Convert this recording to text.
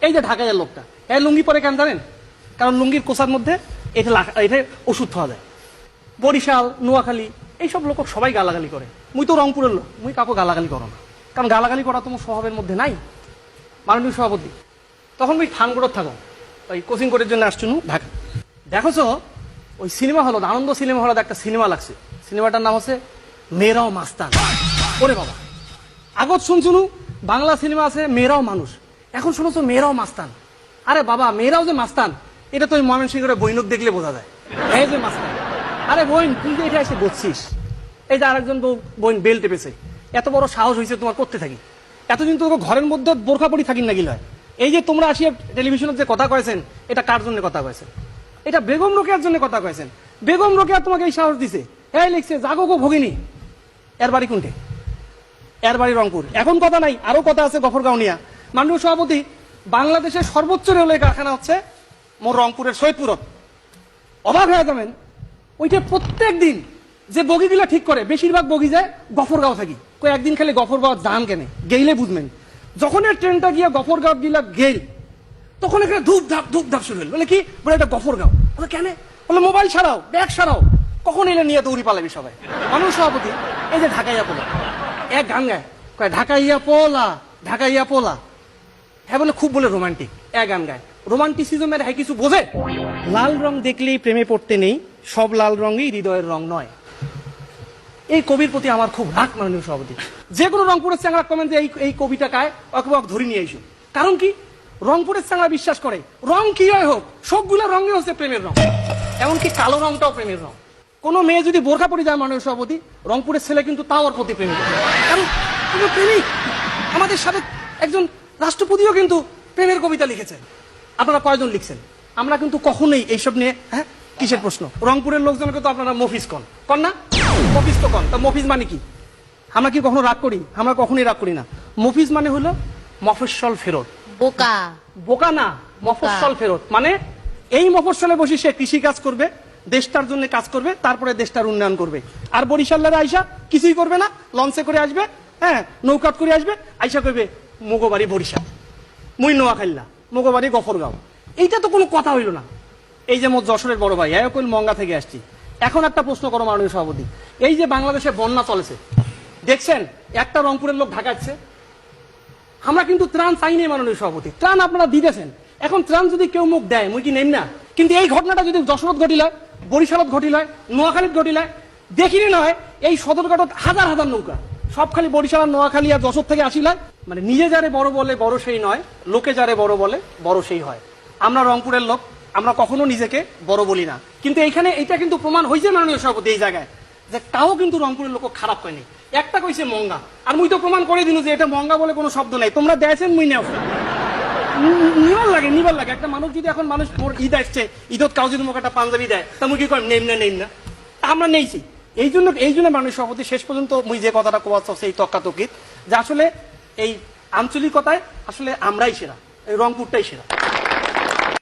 এই যে ঢাকাইয়ের লোকটা, এই লুঙ্গি পরে কেন জানেন? কারণ লুঙ্গির কোষার মধ্যে এটা ওষুধ পাওয়া যায়। বরিশাল, নোয়াখালী এইসব লোক সবাই গালাগালি করে। মুই তো রংপুরের লোক, মুই কাউকে গালাগালি করো না, কারণ গালাগালি করা তোমার স্বভাবের মধ্যে নাই। মাননীয় সভাপতি, তখন ওই থানগড়ত থাকো, ওই কোচিং করার জন্য আসছুন ঢাকা। দেখোছো ওই সিনেমা হল, আনন্দ সিনেমা হলে একটা সিনেমা লাগছে, সিনেমাটার নাম হচ্ছে মেয়েরাও মাস্তান। ওরে বাবা, আগত শুনছুনু বাংলা সিনেমা আছে মেয়েরাও মানুষ, এখন শুনেছো মেয়েরাও মাস্তান। আরে বাবা, মেয়েরাও যে মাস্তান এটা তো ওই ময়মনসিংহের বৈনক দেখলে বোঝা যায়। এই যে মাস্তান, আরে বোন তুই যে এটা এসে বসছিস, এই যে আরেকজন বোন বেল টেপেছে, এত বড় সাহস হয়েছে তোমার করতে থাকি। এতদিন তো ঘরের মধ্যে বোরখা পরি থাকি না গিল হয়। এই যে তোমরা আসিয়া টেলিভিশনে যে কথা কয়েছেন, এটা কার জন্য কথা কয়েছেন? এটা বেগম রোকেয়ার জন্য কথা কয়েছেন। বেগম রোকেয়া তোমাকে এই সাহস দিছে, এই লিখছে জাগো গো ভগিনী। এর বাড়ি কোনটে? এর বাড়ি রংপুর। এখন কথা নাই, আরো কথা আছে গফরগাঁও নিয়া। মাননীয় সভাপতি, বাংলাদেশের সর্বোচ্চ রেলওয়ে কারখানা হচ্ছে মোর রংপুরের সৈয়দপুরত। অবাক হয়ে যাবেন, ওইটা প্রত্যেক দিন যে বগিগুলা ঠিক করে বেশিরভাগ বগি যায় গফরগাঁও থাকি। কই একদিন খালি গফরগাঁও যান কেন গেইলে বুঝবেন। যখন এই ট্রেনটা গিয়া গফরগাঁও গিলা গেল, তখন এখানে ধূপ ধাপ শুরু হল। বলে কি বলে এটা গফরগাঁও? বলে কেন? বলে মোবাইল ছাড়াও, ব্যাগ ছাড়াও। কখন এলে নিয়ে দৌড়ি পালাবি সবাই। মাননীয় সভাপতি, এই যে ঢাকাইয়া পোলা এক গান গায়, কয় ঢাকাইয়া পোলা, ঢাকাইয়া পোলা। হ্যাঁ বলে খুব বলে রোমান্টিক, এক গান গায়। রোমান্টিসিজমের হ্যাঁ কিছু বোঝে? লাল রং দেখলেই প্রেমে পড়তে নেই, সব লাল রঙই হৃদয়ের রং নয়। এই কবির প্রতি আমার খুব রাগ। মাননীয় সভাপতি, যে কোনো রংপুরের চ্যাংড়া কমেন্ট এই কবিটা কায় অকবক ধরে নিয়ে আইসো। কারণ কি? রংপুরের চ্যাংড়া বিশ্বাস করে রং কি হয় হোক, সবগুলো রঙই হচ্ছে প্রেমের রং, এমনকি কালো রংটাও প্রেমের রং। কোনো মেয়ে যদি বোরখা পরে যায় মাননীয় সভাপতি, রংপুরের ছেলে কিন্তু তাও ওর প্রতি প্রেমিক। কারণ প্রেমিক। আমাদের সাথে একজন রাষ্ট্রপতিও কিন্তু প্রেমের কবিতা লিখেছেন। আপনারা কয়জন লিখছেন? আমরা কিন্তু কখনোই এইসব নিয়ে হ্যাঁ কিসের প্রশ্ন? রংপুরের লোকজনকে তো আপনারা মফিজ কন না? মফিজ তো কন। তা মফিজ মানে কি? আমরা কি কখনো রাগ করি? আমরা কখনোই রাগ করি না। মফিজ মানে হলো মফস্বল ফেরত। বোকা। বোকা না, মফস্বল ফেরত মানে এই মফস্বলে বসে সে কৃষি কাজ করবে, দেশটার জন্য কাজ করবে, তারপরে দেশটার উন্নয়ন করবে। আর বরিশালের আইসা কিছুই করবে না, লঞ্চে করে আসবে, হ্যাঁ নৌকাত করে আসবে, আইসা করবে মোগোবাড়ি বরিশাল, মুই নোয়াখাইল্লা, মোগোবাড়ি গফরগাঁও। এইটা তো কোনো কথা হইল না। এই যে মোট যশোরের বড় ভাই একল মঙ্গা থেকে আসছি। এখন একটা প্রশ্ন করো মাননীয় সভাপতি, এই যে বাংলাদেশে বন্যা চলেছে দেখছেন, একটা রংপুরের লোক ঢাকাচ্ছে। আমরা কিন্তু ত্রাণ চাই নাই মাননীয় সভাপতি, ত্রাণ আপনারা দিতেছেন। এখন ত্রাণ যদি কেউ মুখ দেয় মুই কি নেই না, কিন্তু এই ঘটনাটা যদি যশোরত ঘটিল হয়, বরিশালত ঘটিল হয়, নোয়াখালীত ঘটিল হয়, দেখিনি নয় এই সদরঘাটত হাজার হাজার নৌকা সব খালি বরিশাল আর নোয়াখালী আর যশোর থেকে আসিল হয়। মানে নিজে যারে বড় বলে বড় সেই নয়, লোকে যারে বড় বলে বড় সেই হয়। আমরা রংপুরের লোক, আমরা কখনো নিজেকে বড় বলি না, কিন্তু এইখানে এটা কিন্তু প্রমাণ হয়েছে মাননীয় সভাপতি এই জায়গায় যে তাও কিন্তু রংপুরের লোক খারাপ হয়নি। একটা কইছে মঙ্গা, আর মুই তো প্রমাণ করে দিন যে এটা মঙ্গা বলে কোনো শব্দ নাই। তোমরা দেখছেন মুই নেও নিবার লাগে একটা মানুষ যদি এখন মানুষ ঈদ আসছে, ঈদত কাউ যদি মুখ একটা পাঞ্জাবি দেয় তা মুই কি করেন নেই না, আমরা নেইছি। এই জন্য মানুষ সভাপতি শেষ পর্যন্ত মুই যে কথাটা কোয়াচ্ছ সেই তক্কাতকিত যে আসলে এই আঞ্চলিকতায় আসলে আমরাই সেরা, এই রংপুরটাই সেরা।